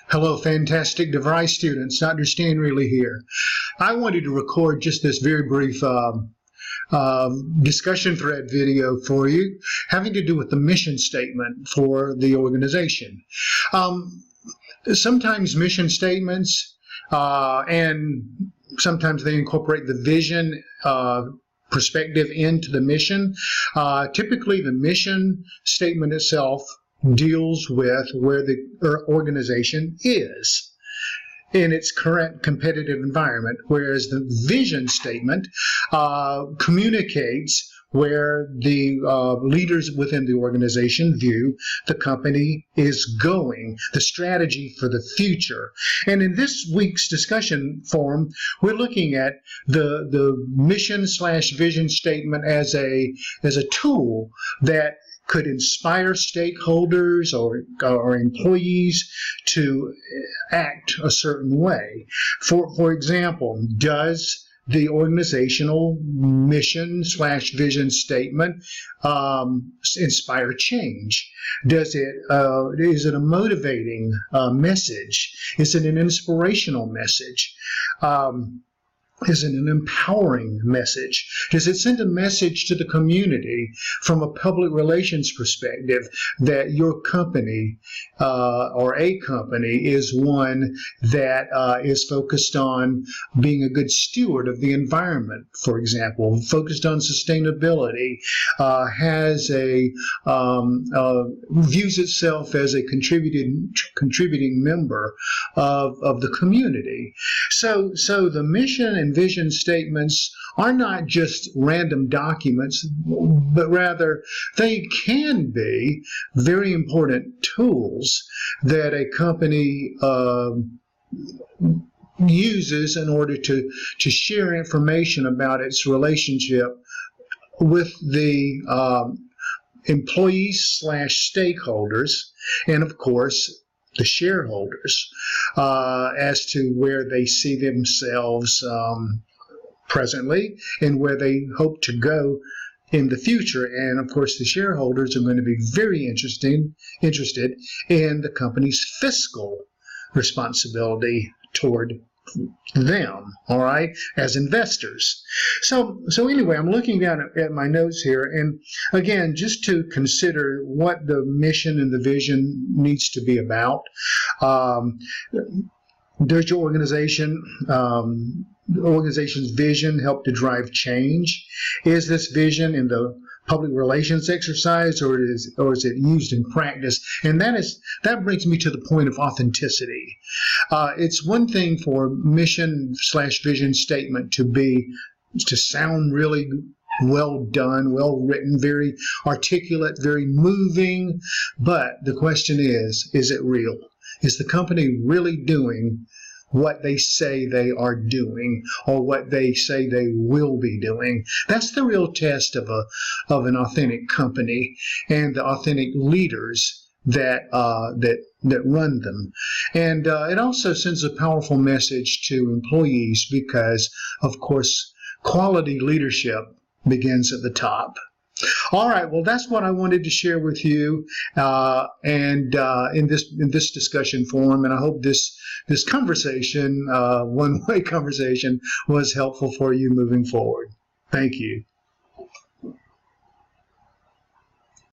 Hello, fantastic DeVry students. Dr. Stan Reilly here. I wanted to record just this very brief discussion thread video for you having to do with the mission statement for the organization. Sometimes mission statements and sometimes they incorporate the vision perspective into the mission. Typically, the mission statement itself deals with where the organization is in its current competitive environment, whereas the vision statement communicates where the leaders within the organization view the company is going, the strategy for the future. And in this week's discussion forum, we're looking at the mission/vision statement as a tool that could inspire stakeholders or employees to act a certain way. For example, does the organizational mission/vision statement inspire change? Is it a motivating message? Is it an inspirational message? Is it an empowering message? Does it send a message to the community from a public relations perspective that your company or a company is one that is focused on being a good steward of the environment, for example, focused on sustainability, has views itself as a contributing member of the community. So the mission and vision statements are not just random documents, but rather they can be very important tools that a company uses in order to share information about its relationship with the employees/stakeholders, and of course the shareholders, as to where they see themselves presently and where they hope to go in the future. And of course the shareholders are going to be very interested in the company's fiscal responsibility toward them, all right, as investors. So anyway, I'm looking down at my notes here, and again, just to consider what the mission and the vision needs to be about. Does your organization's vision help to drive change? Is this vision in the public relations exercise, or is it used in practice? And that brings me to the point of authenticity. It's one thing for mission/vision statement to sound really well done, well written, very articulate, very moving, but the question is it real? Is the company really doing what they say they are doing, or what they say they will be doing? That's the real test of an authentic company and the authentic leaders that run them. And it also sends a powerful message to employees because, of course, quality leadership begins at the top. All right, well, that's what I wanted to share with you, and in this discussion forum, and I hope this conversation, one-way conversation, was helpful for you moving forward. Thank you.